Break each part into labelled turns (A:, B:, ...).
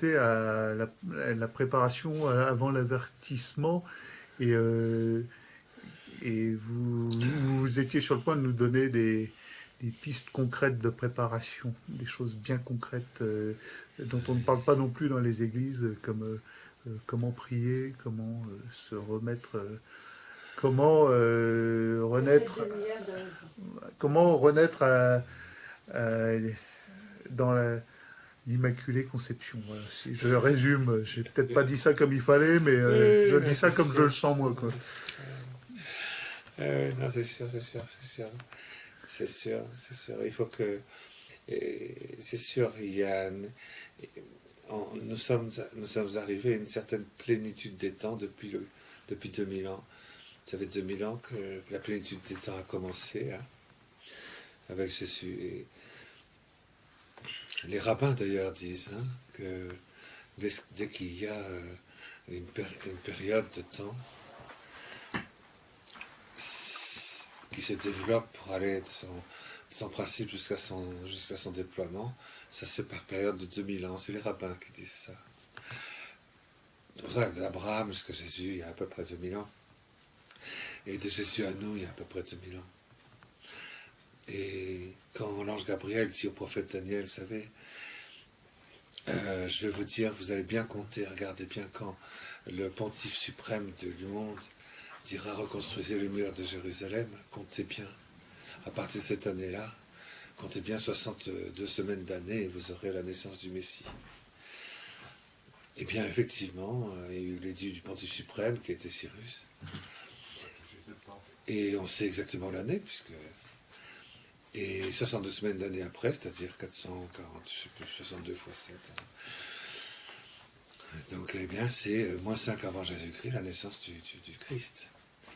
A: c'était à la préparation avant l'avertissement et, vous étiez sur le point de nous donner des pistes concrètes de préparation, des choses bien concrètes dont on ne parle pas non plus dans les églises, comme comment prier, comment se remettre, renaître, comment renaître à- dans l'Immaculée Conception. Voilà. Si je résume, j'ai peut-être pas dit ça comme il fallait, mais je dis ça comme je le sens moi, quoi.
B: Non, c'est sûr, c'est sûr, c'est sûr. C'est sûr, c'est sûr. Il faut que. C'est sûr, il y a. Nous sommes arrivés à une certaine plénitude des temps depuis 2000 ans. Ça fait 2000 ans que la plénitude des temps a commencé hein, avec Jésus. Et les rabbins d'ailleurs disent hein, que dès qu'il y a une période de temps qui se développe pour aller de son principe jusqu'à son déploiement, ça se fait par période de 2000 ans. C'est les rabbins qui disent ça. C'est pour ça que d'Abraham jusqu'à Jésus, il y a à peu près 2000 ans. Et de Jésus à nous, il y a à peu près 2000 ans. Et quand l'ange Gabriel dit au prophète Daniel, vous savez, je vais vous dire, vous allez bien compter, regardez bien quand le pontife suprême du monde dira reconstruisez les murs de Jérusalem, comptez bien, à partir de cette année-là, comptez bien 62 semaines d'année et vous aurez la naissance du Messie. Et bien effectivement, il y a eu l'édit du pontife suprême qui était Cyrus. Et on sait exactement l'année, puisque... Et 62 semaines d'année après, c'est-à-dire 440, je sais plus, 62 fois 7. Donc, eh bien, c'est moins 5 avant Jésus-Christ, la naissance du Christ.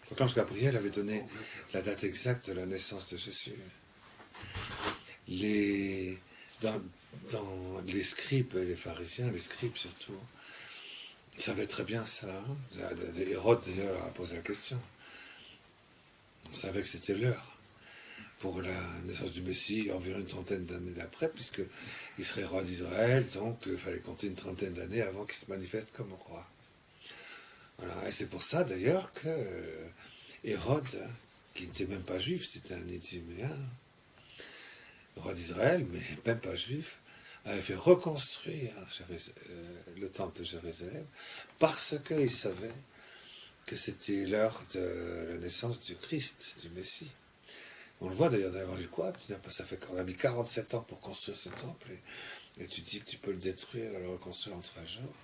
B: Donc, l'ange Gabriel avait donné la date exacte de la naissance de Jésus. Dans les scribes, les pharisiens, les scribes surtout, savaient très bien ça. Hein. Hérode, d'ailleurs, a posé la question. On savait que c'était l'heure pour la naissance du Messie, environ une trentaine d'années d'après, puisqu'il serait roi d'Israël, donc il fallait compter une trentaine d'années avant qu'il se manifeste comme roi. Voilà, et c'est pour ça d'ailleurs que Hérode, qui n'était même pas juif, c'était un Iduméen, roi d'Israël, mais même pas juif, avait fait reconstruire le temple de Jérusalem, parce qu'il savait que c'était l'heure de la naissance du Christ, du Messie. On le voit d'ailleurs dans l'évangile quoi, ça fait qu'on a mis 47 ans pour construire ce temple, et tu dis que tu peux le détruire et le reconstruire en 3 jours.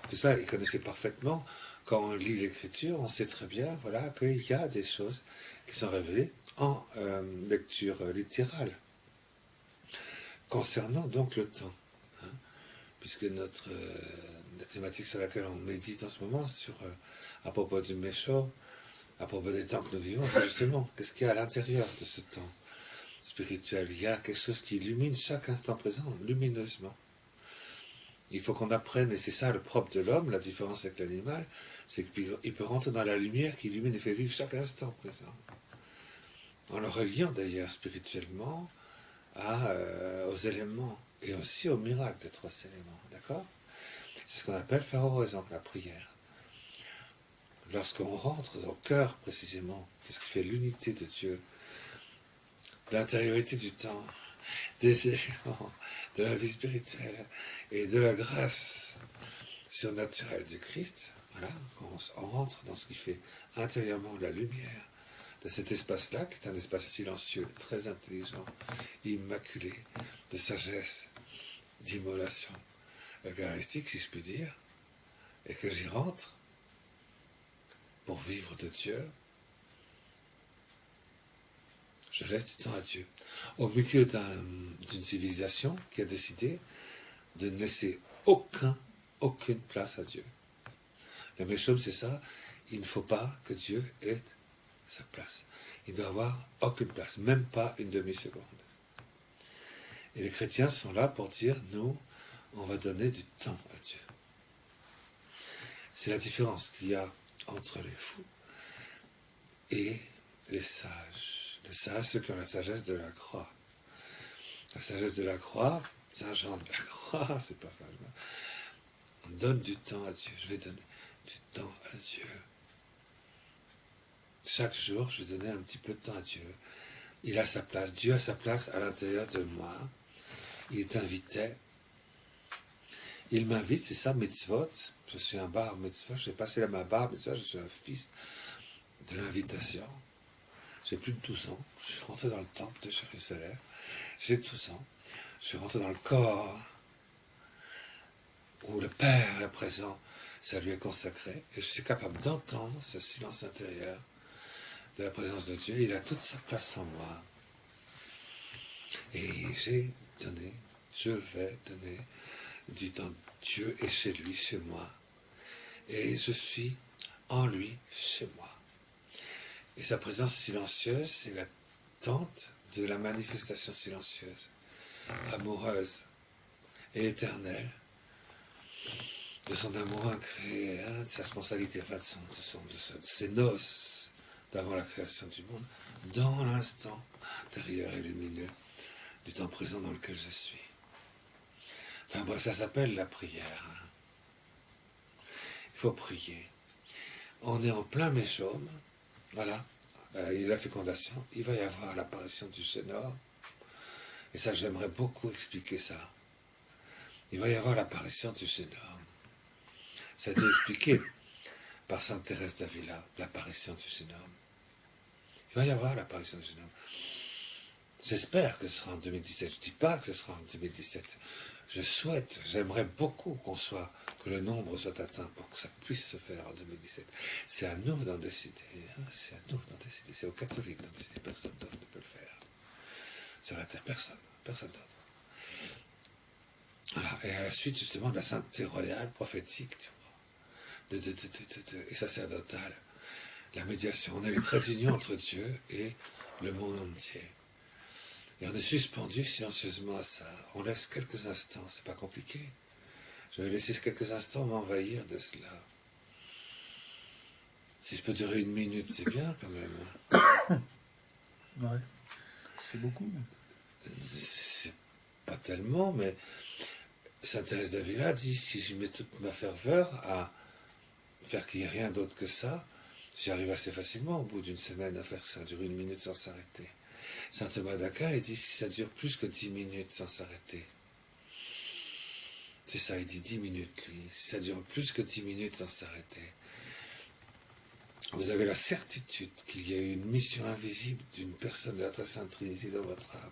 B: Tout ça, il connaissait parfaitement. Quand on lit l'Écriture, on sait très bien voilà, qu'il y a des choses qui sont révélées en lecture littérale, concernant donc le temps. Hein, puisque la thématique sur laquelle on médite en ce moment, à propos du Mécho, à propos des temps que nous vivons, c'est justement qu'est-ce qu'il y a à l'intérieur de ce temps spirituel. Il y a quelque chose qui illumine chaque instant présent, lumineusement. Il faut qu'on apprenne, et c'est ça le propre de l'homme, la différence avec l'animal, c'est qu'il peut rentrer dans la lumière qui illumine et fait vivre chaque instant présent. En le reliant d'ailleurs spirituellement aux éléments, et aussi au miracle des 3 éléments, d'accord? C'est ce qu'on appelle faire oraison, la prière. Lorsqu'on rentre au cœur précisément, qu'est-ce qui fait l'unité de Dieu, l'intériorité du temps, des éléments, de la vie spirituelle et de la grâce surnaturelle du Christ, voilà, on rentre dans ce qui fait intérieurement la lumière de cet espace-là, qui est un espace silencieux, très intelligent, immaculé, de sagesse, d'immolation eucharistique, si je puis dire, et que j'y rentre pour vivre de Dieu. Je laisse du temps à Dieu. Au milieu d'une civilisation qui a décidé de ne laisser aucune place à Dieu. La même chose, c'est ça. Il ne faut pas que Dieu ait sa place. Il ne doit avoir aucune place, même pas une demi-seconde. Et les chrétiens sont là pour dire, nous, on va donner du temps à Dieu. C'est la différence qu'il y a entre les fous et les sages. Les sages, ceux qui ont la sagesse de la croix. La sagesse de la croix, Saint Jean de la Croix, c'est pas mal. Donne du temps à Dieu. Je vais donner du temps à Dieu. Chaque jour, je vais donner un petit peu de temps à Dieu. Il a sa place. Dieu a sa place à l'intérieur de moi. Il est invité. Il m'invite, c'est ça, mitzvot. Je suis un bar mitzvot. J'ai passé ma bar mitzvot. Je suis un fils de l'invitation. J'ai plus de 12 ans. Je suis rentré dans le temple de Jérusalem. J'ai 12 ans. Je suis rentré dans le corps où le Père est présent. Ça lui est consacré. Et je suis capable d'entendre ce silence intérieur de la présence de Dieu. Il a toute sa place en moi. Et j'ai donné, je vais donner du temps. Dieu est chez lui, chez moi. Et je suis en lui, chez moi. Et sa présence silencieuse, c'est l'attente de la manifestation silencieuse, amoureuse et éternelle, de son amour incréé, de sa spontanéité, de ses noces d'avant la création du monde, dans l'instant intérieur et lumineux du temps présent dans lequel je suis. Enfin bref, ça s'appelle la prière. Il faut prier. On est en plein méchaume, voilà, il y a la fécondation, il va y avoir l'apparition du Chénor, et ça j'aimerais beaucoup expliquer ça. Il va y avoir l'apparition du Chénor. Ça a été expliqué par Sainte Thérèse d'Avila, l'apparition du Chénor. Il va y avoir l'apparition du Chénor. J'espère que ce sera en 2017. Je ne dis pas que ce sera en 2017. Je souhaite, j'aimerais beaucoup que le nombre soit atteint pour que ça puisse se faire en 2017. C'est à nous d'en décider. C'est à nous d'en décider. C'est aux catholiques d'en décider. Personne d'autre ne peut le faire. Sur la terre, personne d'autre. Voilà. Et à la suite, justement, de la sainteté royale, prophétique, et sacerdotale, la médiation. On est le trait d'union entre Dieu et le monde entier. Et on est suspendu silencieusement à ça. On laisse quelques instants, c'est pas compliqué. Je vais laisser quelques instants m'envahir de cela. Si ça peut durer 1 minute, c'est bien quand même.
A: Ouais, c'est beaucoup.
B: C'est pas tellement, mais Sainte Thérèse d'Avila dit, si je mets toute ma ferveur à faire qu'il n'y ait rien d'autre que ça, j'y arrive assez facilement au bout d'une semaine à faire ça, durer 1 minute sans s'arrêter. Saint Thomas d'Aquin, il dit si ça dure plus que 10 minutes sans s'arrêter. C'est ça, il dit 10 minutes, lui. Si ça dure plus que 10 minutes sans s'arrêter, vous avez la certitude qu'il y a une mission invisible d'une personne de la très sainte Trinité dans votre âme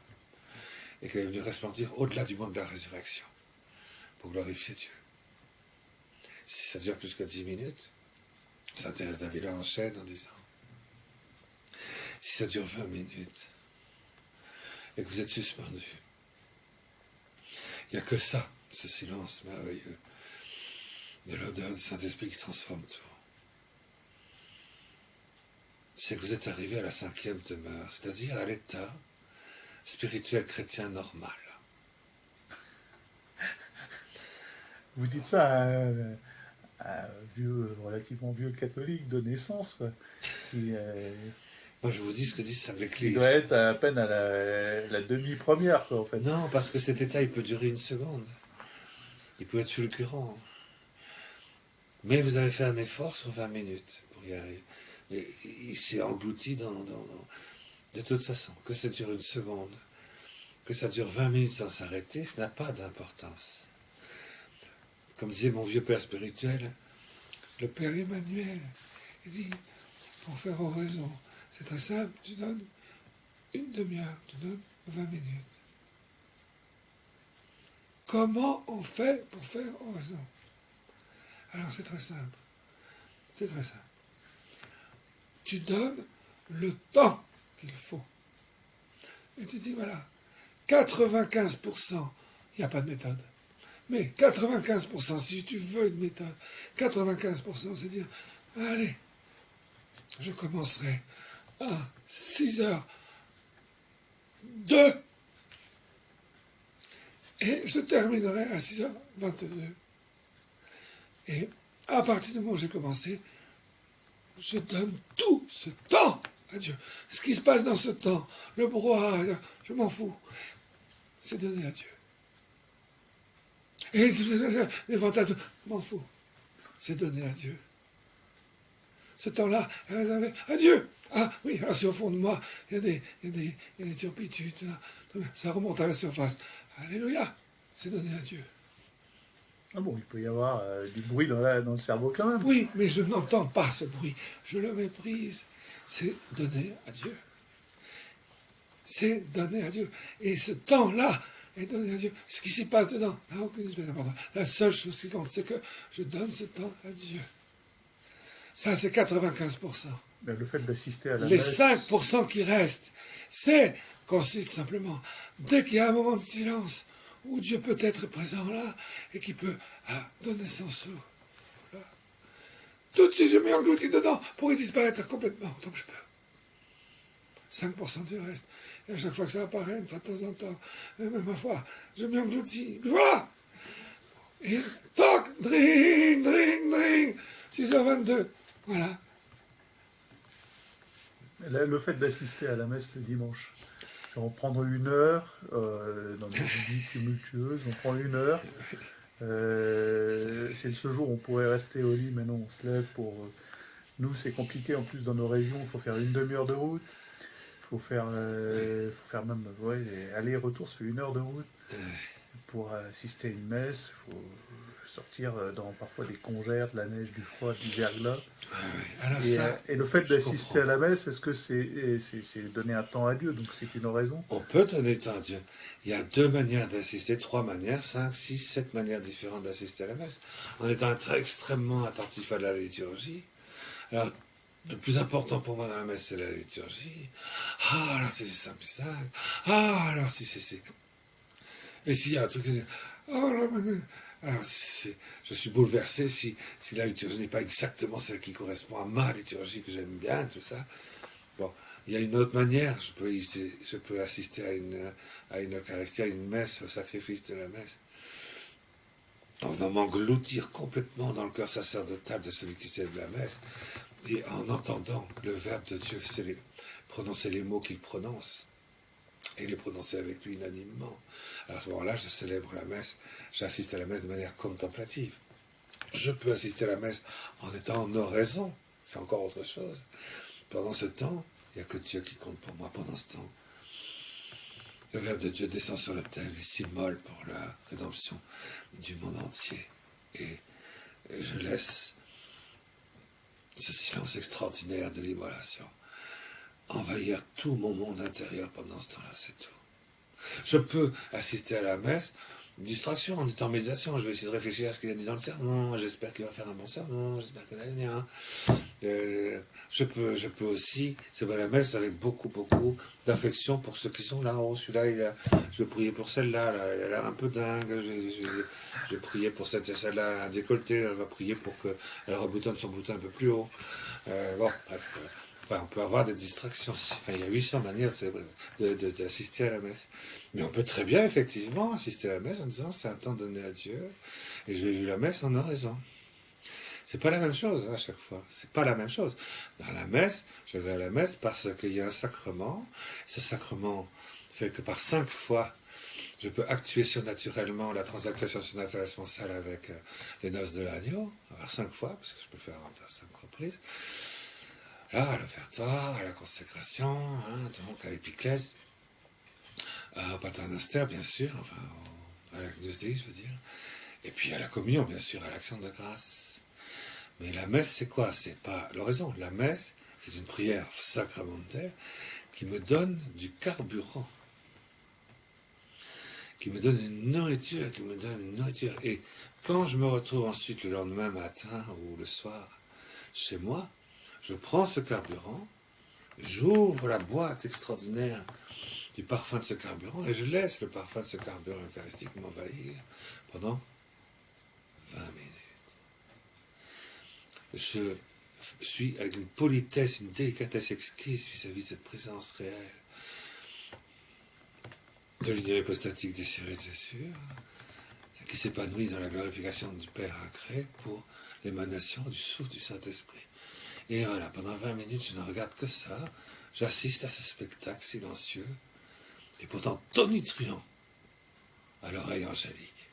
B: et qu'elle est venue resplendir au-delà du monde de la résurrection pour glorifier Dieu. Si ça dure plus que 10 minutes, Sainte Thérèse d'Avila enchaîne en disant si ça dure 20 minutes, et que vous êtes suspendu. Il n'y a que ça, ce silence merveilleux, de l'odeur du Saint-Esprit qui transforme tout. C'est que vous êtes arrivé à la 5e demeure, c'est-à-dire à l'état spirituel chrétien normal.
A: Vous dites ça à un relativement vieux catholique de naissance, quoi, qui...
B: Moi, je vous dis ce que dit Saint Église.
A: Il doit être à peine à la demi-première, quoi, en fait.
B: Non, parce que cet état, il peut durer 1 seconde. Il peut être fulgurant. Mais vous avez fait un effort sur 20 minutes pour y arriver. Et il s'est englouti de toute façon. Que ça dure 1 seconde, que ça dure 20 minutes sans s'arrêter, ça n'a pas d'importance. Comme disait mon vieux père spirituel, le père Emmanuel, il dit, pour faire oraison, c'est très simple, tu donnes 1 demi-heure, tu donnes 20 minutes. Comment on fait pour faire oraison? Alors c'est très simple. C'est très simple. Tu donnes le temps qu'il faut. Et tu dis, voilà, 95%, il n'y a pas de méthode. Mais 95%, si tu veux une méthode, 95%, c'est dire, allez, je commencerai à 6h02 et je terminerai à 6h22. Et à partir du moment où j'ai commencé, je donne tout ce temps à Dieu. Ce qui se passe dans ce temps, le brouhaha, je m'en fous, c'est donné à Dieu. Et les fantasmes, je m'en fous. C'est donné à Dieu. Ce temps-là, à Dieu. Ah oui, alors si au fond de moi, il y a des turpitudes, ça remonte à la surface. Alléluia, c'est donné à Dieu.
A: Ah bon, il peut y avoir du bruit dans le cerveau quand même.
B: Oui, mais je n'entends pas ce bruit. Je le méprise. C'est donné à Dieu. C'est donné à Dieu. Et ce temps-là est donné à Dieu. Ce qui s'y passe dedans n'a aucune espèce d'importance. La seule chose qui compte, c'est que je donne ce temps à Dieu. Ça, c'est 95%.
A: Mais le fait d'assister à la
B: Les
A: messe...
B: 5% qui restent, consiste simplement, dès qu'il y a un moment de silence, où Dieu peut être présent là, et qui peut donner son sou. Là. Tout de suite, je mets englouti dedans pour y disparaître complètement, donc je peux. 5% du reste. Et à chaque fois que ça apparaît, de temps en temps, même ma foi, je m'y engloutis. Voilà. Et toc, drink, drink, drink. 6h22. Voilà.
A: Le fait d'assister à la messe le dimanche, en prendre 1 heure, dans des vies tumultueuses, on prend 1 heure. C'est ce jour où on pourrait rester au lit, maintenant on se lève pour... nous, c'est compliqué, en plus, dans nos régions, il faut faire une demi-heure de route. Il faut faire même aller-retour, ça fait 1 heure de route. Pour assister à une messe, il faut sortir dans parfois des congères, de la neige, du froid, du verglas. Et le fait d'assister à la messe, est-ce que c'est donner un temps à Dieu? Donc c'est une raison?
B: On peut donner temps à Dieu. Il y a 2 manières d'assister, 3 manières, 5, 6, 7 manières différentes d'assister à la messe. En étant extrêmement attentif à la liturgie. Alors, le plus important pour moi dans la messe, c'est la liturgie. Ah, alors c'est simple, simple. Ah, alors si c'est... Et s'il y a un truc... Alors, je suis bouleversé si la liturgie n'est pas exactement celle qui correspond à ma liturgie, que j'aime bien, tout ça. Bon, il y a une autre manière. Je peux assister à une Eucharistie, à une messe, au sacrifice de la messe. En m'engloutir complètement dans le cœur sacerdotal de celui qui célèbre la messe, et en entendant le Verbe de Dieu prononcer les mots qu'il prononce, et les prononcer avec lui unanimement. À ce moment-là, je célèbre la messe, j'assiste à la messe de manière contemplative. Je peux assister à la messe en étant en oraison, c'est encore autre chose. Pendant ce temps, il n'y a que Dieu qui compte pour moi. Pendant ce temps, le Verbe de Dieu descend sur l'autel, il s'immole pour la rédemption du monde entier. Et je laisse ce silence extraordinaire de l'immolation envahir tout mon monde intérieur pendant ce temps-là, c'est tout. Je peux assister à la messe, distraction, en étant en méditation. Je vais essayer de réfléchir à ce qu'il a dit dans le sermon. J'espère qu'il va faire un bon sermon. J'espère qu'il a rien. Je peux aussi célébrer la messe avec beaucoup d'affection pour ceux qui sont là. Oh, celui-là, je vais prier pour celle-là. Elle a l'air un peu dingue. Je vais prier pour celle-là. Elle a un décolleté. Elle va prier pour qu'elle reboutonne son bouton un peu plus haut. Bon, bref. Enfin, on peut avoir des distractions. Enfin, il y a 800 manières d'assister à la messe. Mais on peut très bien, effectivement, assister à la messe en disant c'est un temps donné à Dieu et je vais vivre la messe en oraison. C'est pas la même chose à chaque fois. C'est pas la même chose. Dans la messe, je vais à la messe parce qu'il y a un sacrement. Ce sacrement fait que par 5 fois, je peux actuer surnaturellement la transactation surnaturelle responsable avec les noces de l'agneau. Par 5 fois, parce que je peux le faire en 5 reprises. Là, à l'offertoire, à la consécration, donc à l'épiclèse, à Paternoster, bien sûr, enfin, à la Gnus Dei, je veux dire, et puis à la communion, bien sûr, à l'action de grâce. Mais la messe, c'est quoi? C'est pas l'oraison. La messe, c'est une prière sacramentelle qui me donne du carburant, qui me donne une nourriture, Et quand je me retrouve ensuite le lendemain matin ou le soir chez moi, je prends ce carburant, j'ouvre la boîte extraordinaire du parfum de ce carburant et je laisse le parfum de ce carburant eucharistique m'envahir pendant 20 minutes. Je suis avec une politesse, une délicatesse exquise vis-à-vis de cette présence réelle de l'union hypostatique désirée, c'est sûr, qui s'épanouit dans la glorification du Père incré pour l'émanation du souffle du Saint-Esprit. Et voilà, pendant 20 minutes, je ne regarde que ça. J'assiste à ce spectacle silencieux et pourtant tonitruant à l'oreille angélique.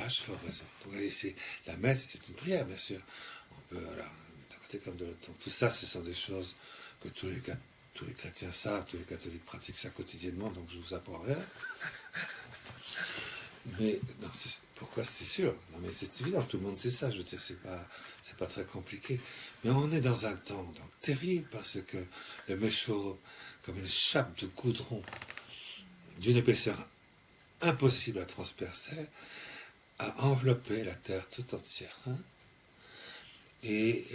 B: je fais oraison. Oui, la messe, c'est une prière, bien sûr. On peut, voilà, d'un côté comme de l'autre. Tout ça, ce sont des choses que tous les chrétiens savent, tous les catholiques pratiquent ça quotidiennement, donc je ne vous apprends rien. Mais non, pourquoi c'est sûr? Non, mais c'est évident, tout le monde sait ça. Je veux dire, c'est pas très compliqué. Mais on est dans un temps donc, terrible parce que le méchant, comme une chape de goudron d'une épaisseur impossible à transpercer, a enveloppé la Terre tout entière. Hein? Et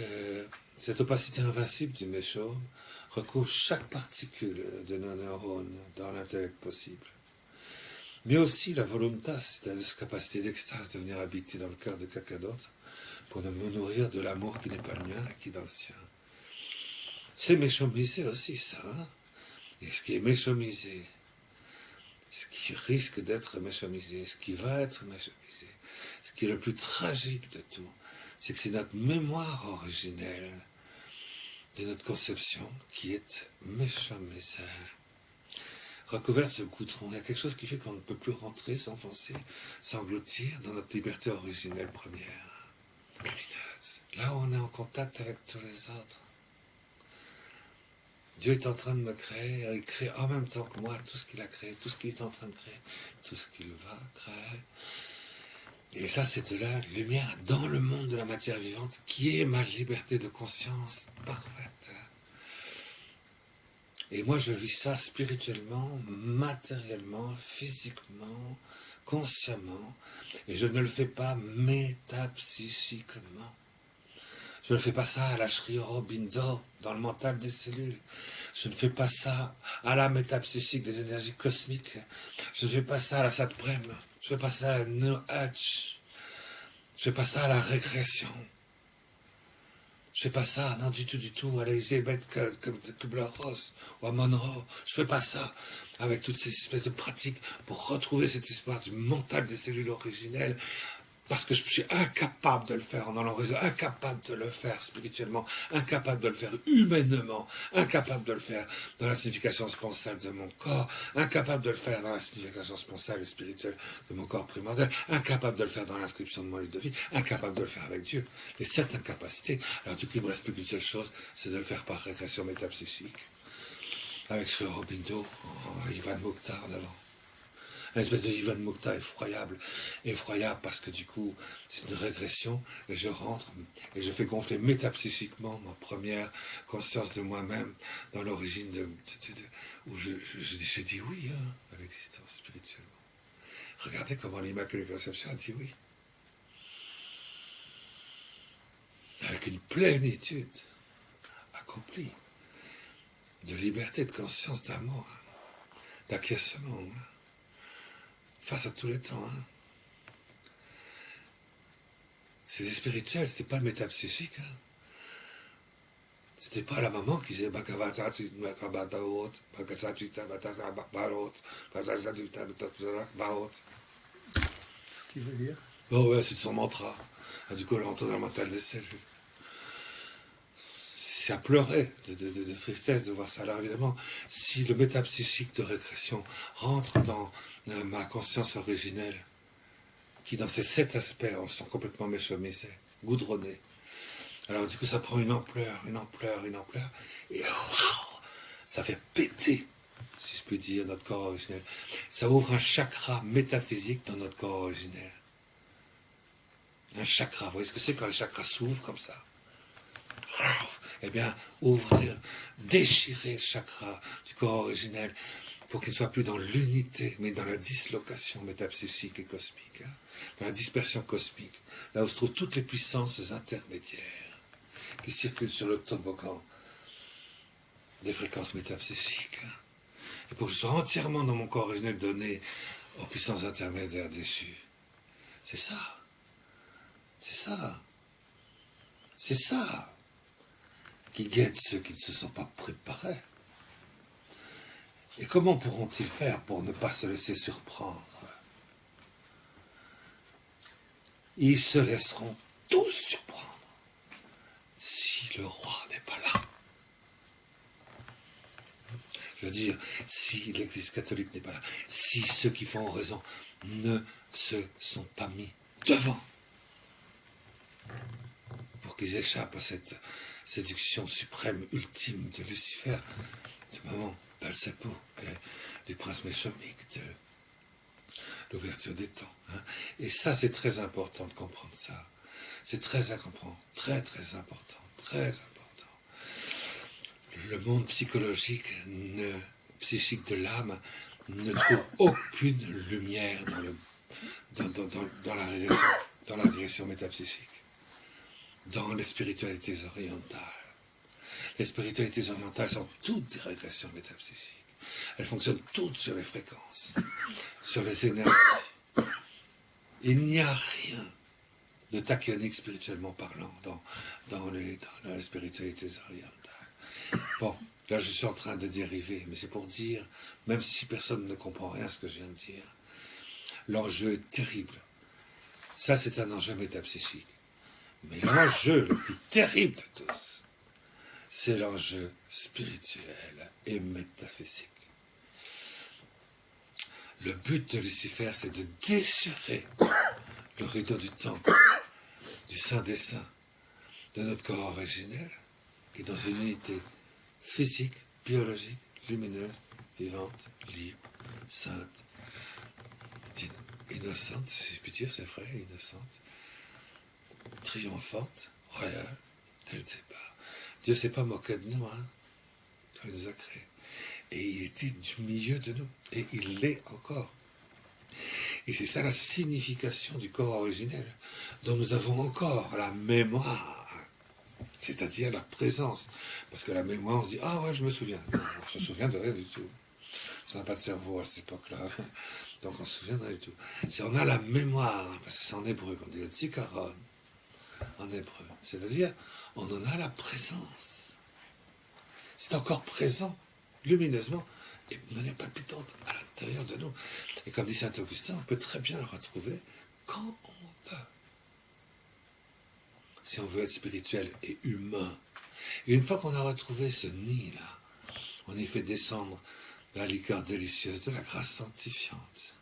B: cette opacité invincible du méchant recouvre chaque particule de nos neurones dans l'intellect possible. Mais aussi la volontas, c'est-à-dire cette capacité d'extase de venir habiter dans le cœur de quelqu'un d'autre pour me nourrir de l'amour qui n'est pas le mien et qui est dans le sien. C'est méchomisé aussi, ça. Hein? Et ce qui est méchomisé, ce qui risque d'être méchomisé, ce qui va être méchomisé, ce qui est le plus tragique de tout, c'est que c'est notre mémoire originelle de notre conception qui est méchomisée. Recouvert de ce goudron, il y a quelque chose qui fait qu'on ne peut plus rentrer, s'enfoncer, s'engloutir dans notre liberté originelle première, lumineuse. Là où on est en contact avec tous les autres. Dieu est en train de me créer, il crée en même temps que moi tout ce qu'il a créé, tout ce qu'il est en train de créer, tout ce qu'il va créer. Et ça, c'est de la lumière dans le monde de la matière vivante, qui est ma liberté de conscience parfaite. Et moi, je vis ça spirituellement, matériellement, physiquement, consciemment. Et je ne le fais pas métapsychiquement. Je ne fais pas ça à la Sri Aurobindo, dans le mental des cellules. Je ne fais pas ça à la métapsychique des énergies cosmiques. Je ne fais pas ça à la Satprem. Je ne fais pas ça à la New Age. Je ne fais pas ça à la régression. Je fais pas ça, non, du tout, à l'Elisabeth Kubler-Ross ou à Monroe. Je fais pas ça avec toutes ces espèces de pratiques pour retrouver cette histoire du mental des cellules originelles. Parce que je suis incapable de le faire en allant réseau, incapable de le faire spirituellement, incapable de le faire humainement, incapable de le faire dans la signification sponsale de mon corps, incapable de le faire dans la signification sponsale et spirituelle de mon corps primordial, incapable de le faire dans l'inscription de mon livre de vie, incapable de le faire avec Dieu. Les sept incapacités. Alors du coup, il ne me reste plus qu'une seule chose, c'est de le faire par régression métapsychique. Avec Sri Aurobindo, Ivan Mokhtar d'avant. Une espèce de Ivan Mokhtar effroyable parce que du coup, c'est une régression, et je rentre, et je fais gonfler métapsychiquement ma première conscience de moi-même dans l'origine où j'ai dit oui à l'existence spirituellement. Regardez comment l'Immaculée Conception a dit oui. Avec une plénitude accomplie de liberté, de conscience, d'amour, d'acquiescement, face à tous les temps. Hein. C'était spirituel, c'était pas le métapsychique. Hein. C'était pas la maman qui disait ce
A: qu'il veut dire.
B: Oh ouais, c'est son mantra. Ah, du coup, elle rentre dans le mental des cellules. C'est à pleurer de tristesse de voir ça. Alors évidemment, si le métapsychique de régression rentre dans ma conscience originelle, qui dans ces 7 aspects sont complètement méchomisés, goudronnés, alors du coup ça prend une ampleur, et waouh, ça fait péter, si je puis dire, notre corps originel. Ça ouvre un chakra métaphysique dans notre corps originel. Un chakra, vous voyez ce que c'est quand le chakra s'ouvre comme ça? Eh bien, ouvrir, déchirer le chakra du corps originel pour qu'il ne soit plus dans l'unité, mais dans la dislocation métapsychique et cosmique, hein, dans la dispersion cosmique, là où se trouvent toutes les puissances intermédiaires qui circulent sur le toboggan des fréquences métapsychiques. Hein, et pour que je sois entièrement dans mon corps originel donné aux puissances intermédiaires déchues. C'est ça. C'est ça. C'est ça qui guette ceux qui ne se sont pas préparés. Et comment pourront-ils faire pour ne pas se laisser surprendre? Ils se laisseront tous surprendre si le roi n'est pas là. Je veux dire, si l'Église catholique n'est pas là, si ceux qui font raison ne se sont pas mis devant, pour qu'ils échappent à cette séduction suprême, ultime de Lucifer, de maman Belzébuth et du prince Méchamic, de l'ouverture des temps. Hein. Et ça, c'est très important de comprendre ça. C'est très important, très très important, très important. Le monde psychologique, psychique de l'âme, ne trouve aucune lumière dans la régression métapsychique, dans les spiritualités orientales. Les spiritualités orientales sont toutes des régressions métapsychiques. Elles fonctionnent toutes sur les fréquences, sur les énergies. Il n'y a rien de tachyonique spirituellement parlant dans les spiritualités orientales. Bon, là je suis en train de dériver, mais c'est pour dire, même si personne ne comprend rien à ce que je viens de dire, l'enjeu est terrible. Ça, c'est un enjeu métapsychique. Mais l'enjeu le plus terrible de tous, c'est l'enjeu spirituel et métaphysique. Le but de Lucifer, c'est de déchirer le rideau du temple, du Saint des Saints, de notre corps originel, et dans une unité physique, biologique, lumineuse, vivante, libre, sainte, innocente, si je puis dire, c'est vrai, innocente, triomphante, royale, dès le départ. Dieu ne s'est pas moqué de nous, hein, quand il nous a créés. Et il était du milieu de nous, et il l'est encore. Et c'est ça la signification du corps originel, dont nous avons encore la mémoire, c'est-à-dire la présence. Parce que la mémoire, on se dit, ah ouais, je me souviens. Non, on se souvient de rien du tout. On n'a pas de cerveau à cette époque-là, donc on se souvient de rien du tout. Si on a la mémoire, parce que c'est en hébreu, on dit le tzikaron, en hébreu, c'est-à-dire, on en a la présence. C'est encore présent, lumineusement, et de manière palpitante à l'intérieur de nous. Et comme dit saint Augustin, on peut très bien le retrouver quand on veut. Si on veut être spirituel et humain. Et une fois qu'on a retrouvé ce nid-là, on y fait descendre la liqueur délicieuse de la grâce sanctifiante.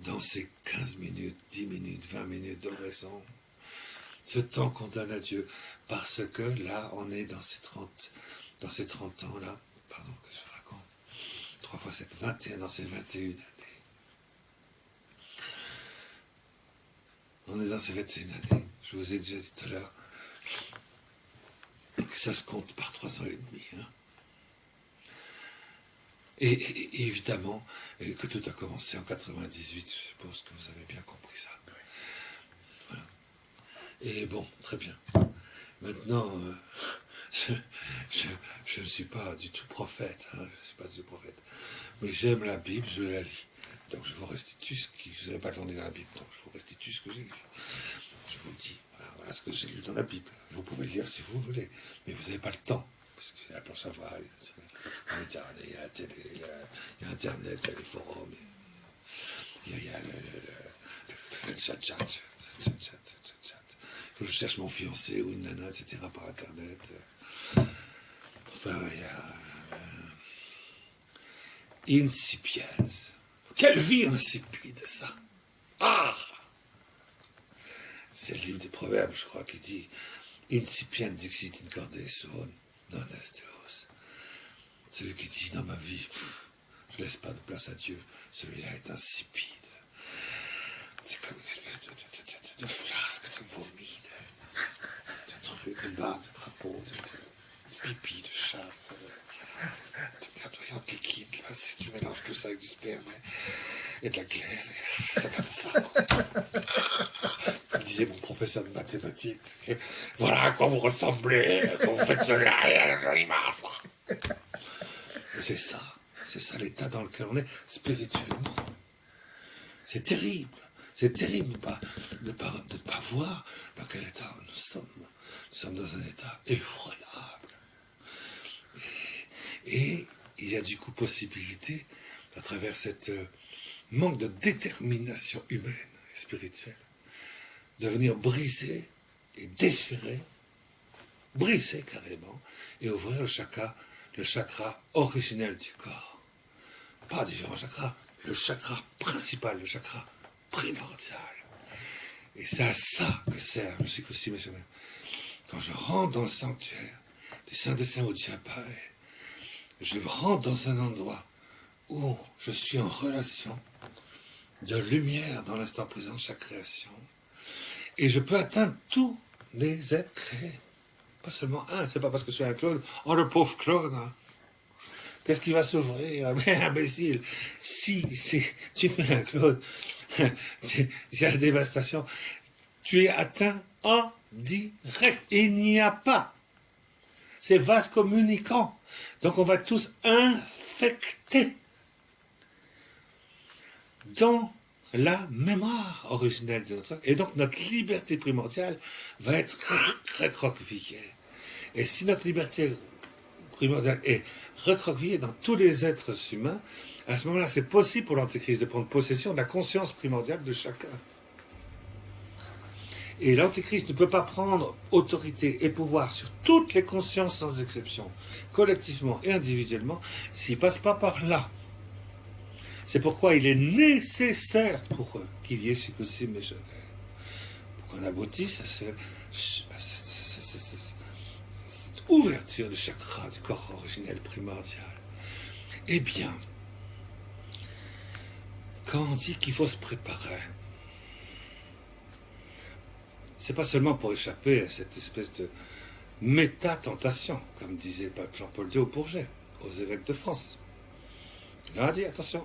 B: Dans ces 15 minutes, 10 minutes, 20 minutes d'oraison, ce temps qu'on donne à Dieu, parce que là, on est dans ces 30 ans-là, pardon, que je raconte, 3 fois 7, 21, dans ces 21 années. On est dans ces 21 années. Je vous ai déjà dit tout à l'heure que ça se compte par 3 ans et demi. Hein. Et évidemment, que tout a commencé en 98, je suppose que vous avez bien compris ça. Voilà. Et bon, très bien. Maintenant, je ne suis pas du tout prophète, hein, je ne suis pas du tout prophète. Mais j'aime la Bible, je la lis. Donc je vous restitue ce qui... Vous n'avez pas entendu dans la Bible, donc je vous restitue ce que j'ai lu. Je vous le dis, voilà ce que j'ai lu dans la Bible. Vous pouvez le lire si vous voulez, mais vous n'avez pas le temps. Parce qu'il y a la planche à voile, il y a la télé, il y a Internet, il y a les forums, il y a le chat. Que je cherche mon fiancé ou une nana, etc. par Internet. Enfin, il y a... Incipiens. Quelle vie insipide, ça! Ah! C'est le livre des Proverbes, je crois, qui dit Incipiens dixit in corde suum non est Deus. Celui qui dit dans ma vie, je ne laisse pas de place à Dieu, celui-là est insipide. C'est comme une espèce de flasque de vomi, de trucs, de barres, de crapauds, de pipi, de chat, de verdoyante liquide, là, si tu mélanges tout ça avec du sperme et de la glaire, ça donne ça. Comme disait mon professeur de mathématiques, voilà à quoi vous ressemblez, quand vous faites l'image. C'est ça l'état dans lequel on est spirituellement. C'est terrible de ne pas voir dans quel état nous sommes. Nous sommes dans un état effroyable. Et il y a du coup possibilité, à travers cette manque de détermination humaine et spirituelle, de venir briser et déchirer, briser carrément, et ouvrir le chakra originel du corps. Pas différents chakras, le chakra principal, le chakra primordial, Et c'est à ça que sert le Shikoshi Meshomen. Quand je rentre dans le sanctuaire du Saint des Saints où Dieu apparaît, je rentre dans un endroit où je suis en relation de lumière dans l'instant présent de chaque création. Et je peux atteindre tous les êtres créés. Pas seulement un, c'est pas parce que je suis un clone. Oh, le pauvre clone, hein. Qu'est-ce qui va s'ouvrir? Mais imbécile, si tu fais un clone, c'est la dévastation. Tu es atteint en direct. Il n'y a pas. C'est vase communicant. Donc on va tous infecter dans la mémoire originelle de notre... Et donc notre liberté primordiale va être recroquevillée. Et si notre liberté primordiale est recroquevillée dans tous les êtres humains, à ce moment-là, c'est possible pour l'Antéchrist de prendre possession de la conscience primordiale de chacun. Et l'Antéchrist ne peut pas prendre autorité et pouvoir sur toutes les consciences sans exception, collectivement et individuellement, s'il ne passe pas par là. C'est pourquoi il est nécessaire pour eux qu'il y ait Shikoshi Meshomen. Pour qu'on aboutisse à cette ouverture du chakra du corps originel primordial. Eh bien, quand on dit qu'il faut se préparer, c'est pas seulement pour échapper à cette espèce de méta-tentation, comme disait Pape Jean-Paul II au Bourget, aux évêques de France. Il a dit, attention,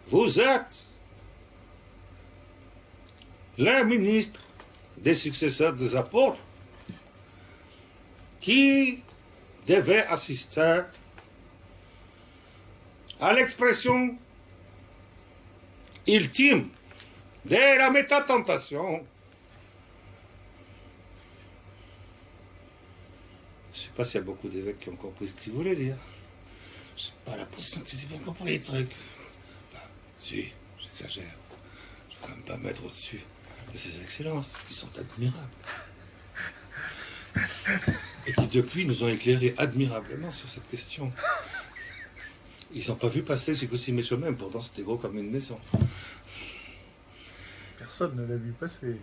B: vous êtes les ministres des successeurs des apôtres qui devaient assister à l'expression ultime de la métatentation. Je ne sais pas s'il y a beaucoup d'évêques qui ont compris ce qu'il voulait dire. Je n'ai pas l'impression qu'ils aient bien compris les trucs. Enfin, si, j'exagère. Je ne vais quand même pas me mettre au-dessus de ces excellences qui sont admirables. Et qui depuis nous ont éclairés admirablement sur cette question. Ils n'ont pas vu passer Shikoshi Meshomen, pourtant c'était gros comme une maison.
A: Personne ne l'a vu passer.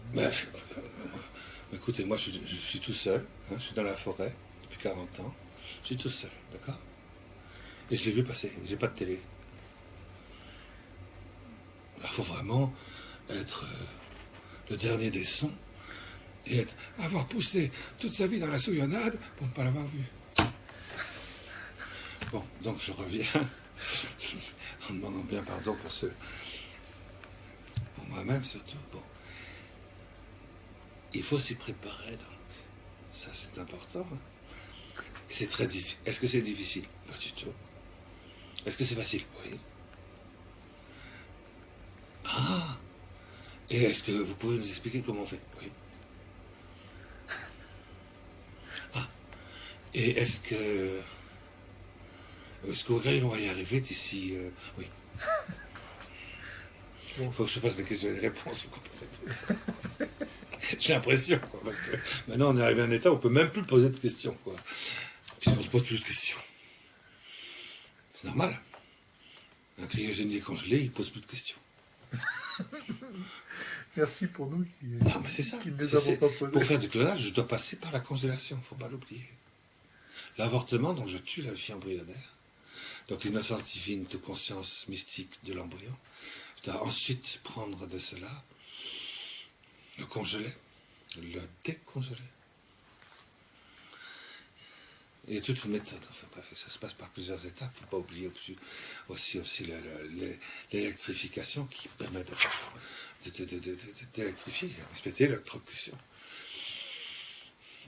B: Écoutez, moi je suis tout seul, hein, je suis dans la forêt depuis 40 ans, je suis tout seul, d'accord? Et je l'ai vu passer, j'ai pas de télé. Il faut vraiment être le dernier des sons et avoir poussé toute sa vie dans la souillonnade pour ne pas l'avoir vu. Bon, donc je reviens en demandant bien pardon pour moi-même surtout. Bon. Il faut s'y préparer donc. Ça c'est important. C'est très difficile. Est-ce que c'est difficile? Pas du tout. Est-ce que c'est facile? Oui. Ah! Et est-ce que vous pouvez nous expliquer comment on fait? Oui. Ah! Et est-ce que vous croyez qu'on va y arriver d'ici... Oui. Il faut que je fasse mes questions et des réponses. Vous comprenez? J'ai l'impression, quoi, parce que maintenant on est arrivé à un état où on ne peut même plus poser de questions, quoi. Si on ne se pose plus de questions. C'est normal. Un cryogénie congelé, il ne pose plus de questions.
A: Merci pour nous
B: non, mais c'est ça.
A: qui ne les avons pas posées.
B: Pour faire du clonage, je dois passer par la congélation, il ne faut pas l'oublier. L'avortement, dont je tue la vie embryonnaire, donc l'innocence divine de conscience mystique de l'embryon, je dois ensuite prendre de cela, le congeler, le décongeler. Il y a toute une méthode, enfin bref, ça se passe par plusieurs étapes. Il ne faut pas oublier aussi l'électrification qui permet d'électrifier, une espèce d'électrocution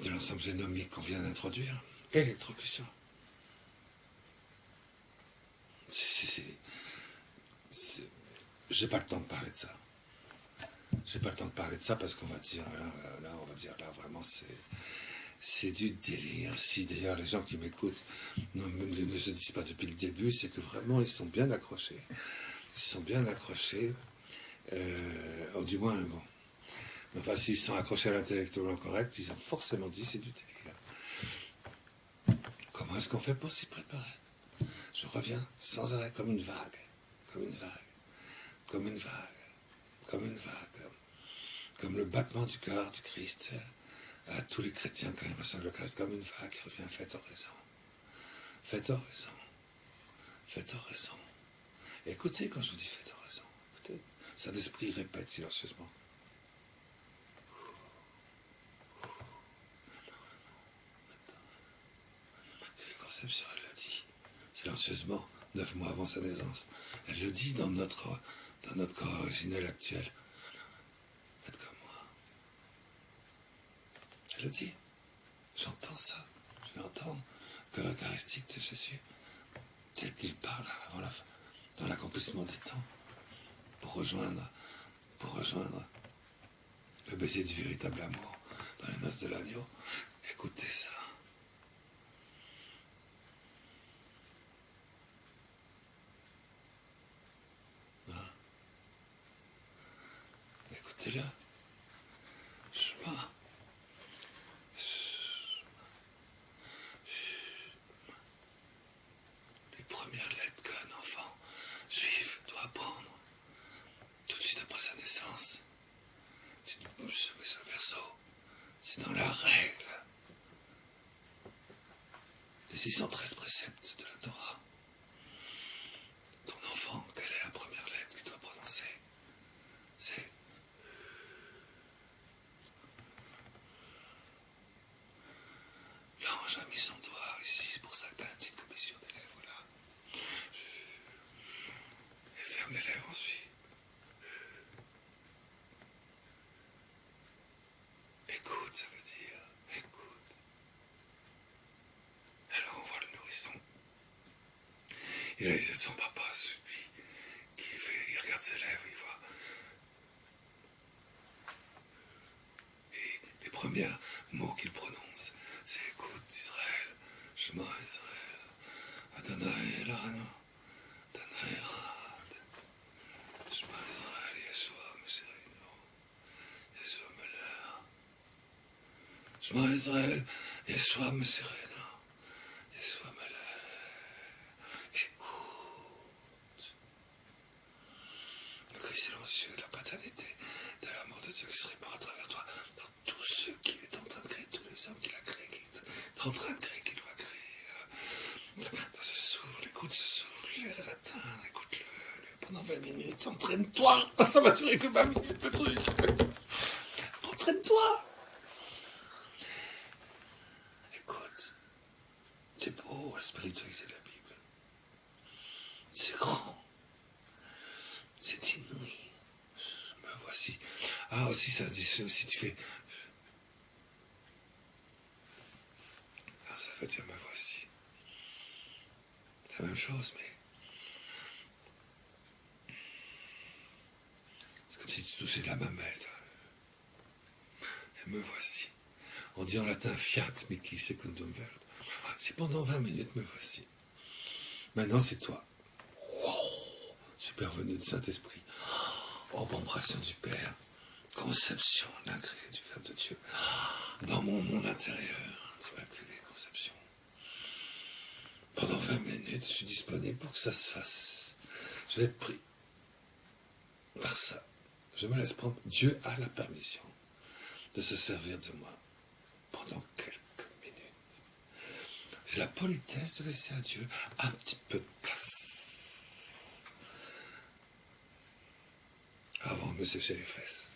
B: de l'ensemble génomique qu'on vient d'introduire. Électrocution. J'ai pas le temps de parler de ça. J'ai pas le temps de parler de ça parce qu'on va dire, là vraiment c'est du délire. Si d'ailleurs les gens qui m'écoutent ne se disent pas depuis le début, c'est que vraiment ils sont bien accrochés. Ils sont bien accrochés. Du moins, bon. Enfin, s'ils sont accrochés à l'intellectuellement correct, ils ont forcément dit c'est du délire. Comment est-ce qu'on fait pour s'y préparer? Je reviens sans arrêt comme une vague. Comme une vague. Comme une vague. comme une vague, comme le battement du cœur du Christ à tous les chrétiens quand ils reçoivent le Christ, comme une vague qui revient, faites oraison. Faites oraison. Faites oraison. Écoutez quand je vous dis faites oraison. Écoutez, Saint-Esprit répète silencieusement. Et Conception, elle le dit silencieusement, 9 mois avant sa naissance. Elle le dit dans notre corps originel actuel. Faites comme moi. Elle le dit. J'entends ça. Je vais entendre le cœur eucharistique de Jésus, tel qu'il parle avant la fin, dans l'accomplissement des temps, pour rejoindre le baiser du véritable amour dans les noces de l'agneau. Écoutez ça. Écoutez-le. Les premières lettres qu'un enfant juif doit apprendre tout de suite après sa naissance, c'est le verso. C'est dans la règle des 613 préceptes de la Torah. Ton enfant, quelle est la première lettre qu'il doit prononcer? C'est l'ange a mis son doigt ici, c'est pour ça que tu as la petite commission des lèvres là. Et ferme les lèvres ensuite. Écoute, ça veut dire écoute. Alors on voit le nourrisson. Il a les yeux de son papa, celui il regarde ses lèvres, il voit. Et les premiers mots qu'il prononce, c'est écoute Israël, Shema Israël, Adonai Elano, Adonai Erad, Shema Israël, Yeshua Meshireinu, Yeshua Meler, Shema Israël, Yeshua Meshireinu, Yeshua Meler. Écoute. Le cri silencieux de la paternité, de l'amour de Dieu qui se répand à travers toi, dans tous ceux qui est en train de créer, tous les hommes qu'il a créés, qui est en train de créer, qu'il doit créer. Dans ce souffle, écoute ce souffle, les atteint, écoute-le pendant 20 minutes, entraîne-toi. Ça va durer que 20 minutes, le truc. Entraîne-toi. Écoute, c'est beau à spiritualiser la Bible. C'est grand. C'est inouï. Me voici. Ah, aussi, ça dit aussi, tu fais. Ah, ça veut dire me voici. C'est la même chose, mais. C'est comme si tu touchais de la mamelle. C'est me voici. On dit en latin fiat, mais qui secundum verbum. C'est pendant 20 minutes, me voici. Maintenant, c'est toi. Wow, super venu du Saint-Esprit. Oh, vibration du Père. Conception, l'incréé du Verbe de Dieu. Dans mon monde intérieur, d'immaculée conception. Pendant 20 minutes, je suis disponible pour que ça se fasse. Je vais être pris par ça. Je me laisse prendre. Dieu a la permission de se servir de moi pendant quelques minutes. J'ai la politesse de laisser à Dieu un petit peu de place avant de me sécher les fesses.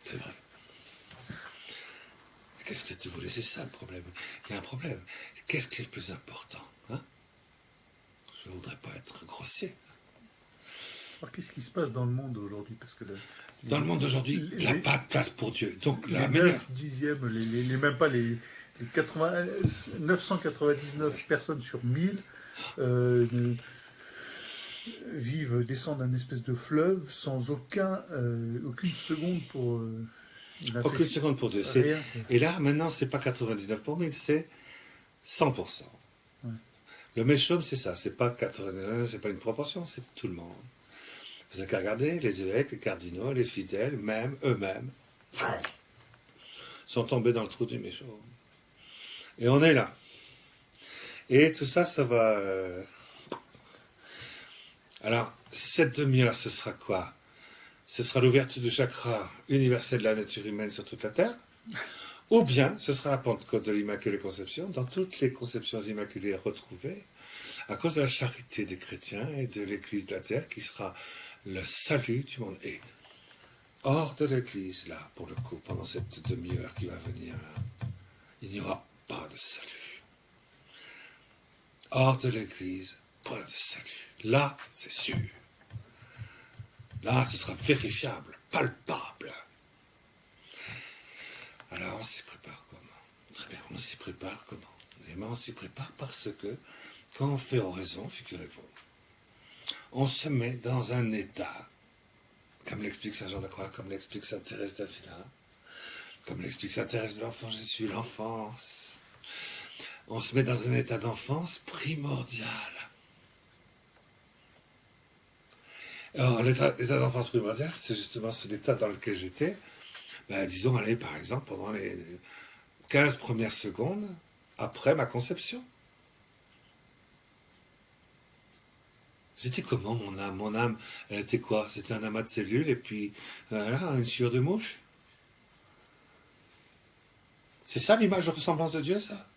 B: C'est vrai. Qu'est-ce que tu voulais? C'est ça le problème. Il y a un problème. Qu'est-ce qui est le plus important, hein? Je ne voudrais pas être grossier.
A: Alors, qu'est-ce qui se passe dans le monde aujourd'hui? Parce que
B: dans le monde d'aujourd'hui, il n'y a pas de place pour Dieu. Donc,
A: les 9 dixièmes, même pas les 999 personnes sur 1000 descendent d'un espèce de fleuve sans aucune seconde pour...
B: aucune seconde pour Dieu. Et là, maintenant, c'est pas 99 pour 1000, c'est 100%. Ouais. Le Meshom, c'est ça. C'est pas 99, c'est pas une proportion, c'est tout le monde. Vous avez qu'à regarder, les évêques, les cardinaux, les fidèles, même eux-mêmes, sont tombés dans le trou du Meshom. Et on est là. Et tout ça, ça va... Alors, cette demi-heure, ce sera quoi? ce sera l'ouverture du chakra universel de la nature humaine sur toute la Terre, ou bien ce sera la Pentecôte de l'Immaculée Conception, dans toutes les conceptions immaculées retrouvées, à cause de la charité des chrétiens et de l'Église de la Terre, qui sera le salut du monde. Et hors de l'Église, là, pour le coup, pendant cette demi-heure qui va venir, là, il n'y aura pas de salut. Hors de l'Église, pas de salut. Là, c'est sûr. Là, ce sera vérifiable, palpable. Alors, on s'y prépare comment? Très bien, on s'y prépare comment? Et bien, on s'y prépare parce que, quand on fait oraison, figurez-vous, on se met dans un état, comme l'explique Saint Jean de la Croix, comme l'explique Sainte Thérèse d'Avila, comme l'explique Sainte Thérèse de l'Enfant Jésus, l'enfance. On se met dans un état d'enfance primordial. Alors, l'état d'enfance primordial, c'est justement cet état dans lequel j'étais, disons, allez, par exemple, pendant les 15 premières secondes après ma conception. C'était comment mon âme? Mon âme, elle était quoi? C'était un amas de cellules et puis, voilà, une sciure de mouche. C'est ça l'image de ressemblance de Dieu, ça?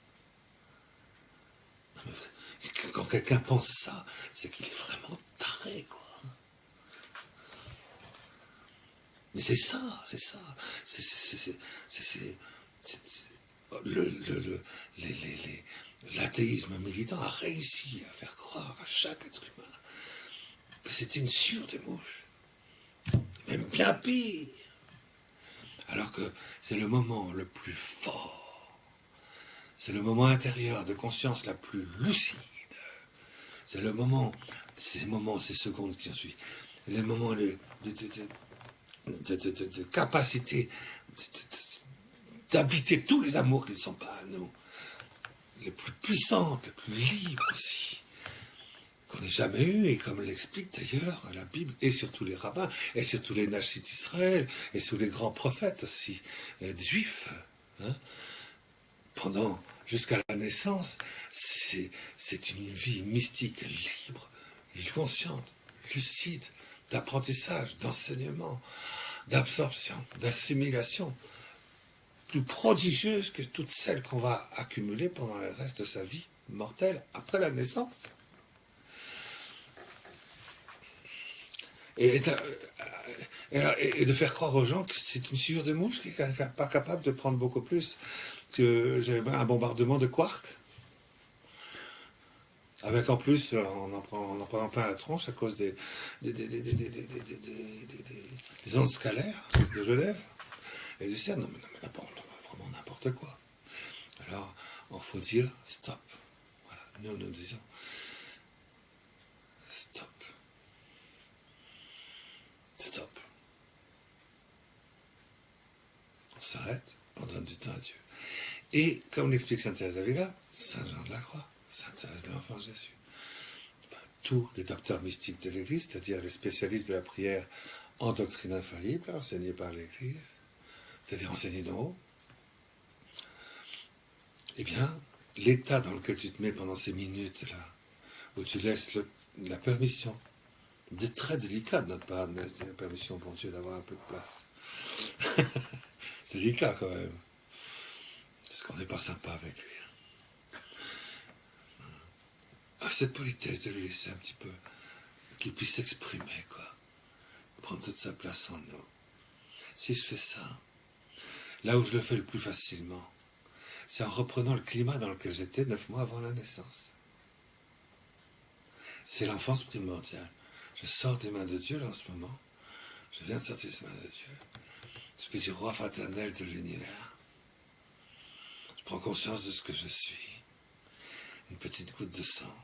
B: Quand quelqu'un pense ça, c'est qu'il est vraiment taré, quoi. Mais c'est ça, c'est ça. L'athéisme militant a réussi à faire croire à chaque être humain que c'était une sciure de mouche. Même bien pire. Alors que c'est le moment le plus fort. C'est le moment intérieur de conscience la plus lucide. C'est le moment, ces secondes qui en suivent. C'est le moment de capacité d'habiter tous les amours qui ne sont pas à nous. Les plus puissantes, les plus libres aussi, qu'on n'ait jamais eu, et comme l'explique d'ailleurs la Bible, et surtout les rabbins, et surtout les Nashis d'Israël, et surtout les grands prophètes aussi, des Juifs, hein, jusqu'à la naissance, c'est une vie mystique, libre, consciente, lucide, d'apprentissage, d'enseignement, d'absorption, d'assimilation, plus prodigieuse que toutes celles qu'on va accumuler pendant le reste de sa vie mortelle après la naissance. Et de faire croire aux gens que c'est une sciure de mouche qui n'est pas capable de prendre beaucoup plus que un bombardement de quarks. Avec en plus, en prenant plein la tronche à cause des ondes scalaires de Genève et du CERN. Non, mais vraiment n'importe quoi. Alors, il faut dire stop. Voilà, nous disons stop. Stop. On s'arrête, on donne du temps à Dieu. Et, comme l'explique Sainte Thérèse d'Avila, Saint Jean de la Croix, Sainte Thérèse de l'Enfant Jésus, tous les docteurs mystiques de l'Église, c'est-à-dire les spécialistes de la prière en doctrine infaillible, enseignée par l'Église, c'est-à-dire enseignée d'en haut, eh bien, l'état dans lequel tu te mets pendant ces minutes-là, où tu laisses la permission, c'est très délicat de notre part de laisser la permission pour Dieu d'avoir un peu de place. C'est délicat quand même. Parce qu'on n'est pas sympa avec lui. Cette politesse de lui laisser un petit peu, qu'il puisse s'exprimer, quoi. Prendre toute sa place en nous. Si je fais ça, là où je le fais le plus facilement, c'est en reprenant le climat dans lequel j'étais 9 mois avant la naissance. C'est l'enfance primordiale. Je sors des mains de Dieu là, en ce moment. Je viens de sortir des mains de Dieu. Je suis du roi fraternel de l'univers. Je prends conscience de ce que je suis. Une petite goutte de sang.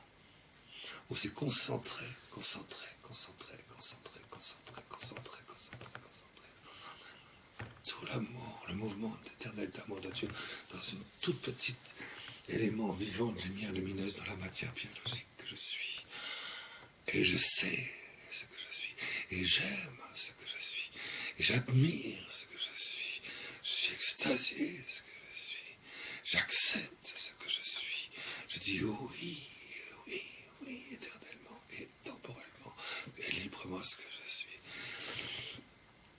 B: Où c'est concentré. Tout l'amour, le mouvement éternel d'amour de Dieu dans une toute petite élément vivant de lumière lumineuse dans la matière biologique que je suis. Et je sais ce que je suis. Et j'aime ce que je suis. Et j'admire ce que je suis. Je suis extasié ce que je suis. J'accepte ce que je suis. Je dis oui, éternellement et temporellement et librement ce que je suis.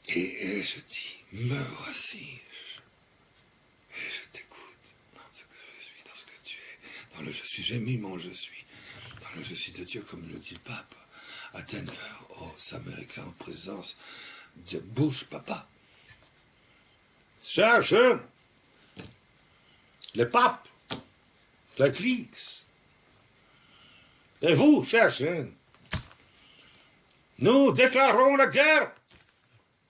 B: Et je dis, me voici. Et je t'écoute dans ce que je suis, dans ce que tu es. Dans le je suis, j'ai mis mon je suis. Dans le je suis de Dieu, comme le dit le pape à Denver, aux Américains en présence de Bush papa. Cherche le pape, l'église. Et vous, cherchez. Nous déclarons la guerre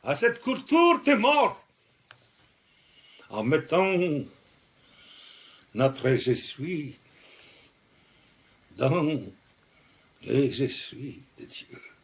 B: à cette culture des morts en mettant notre je suis dans le je suis de Dieu.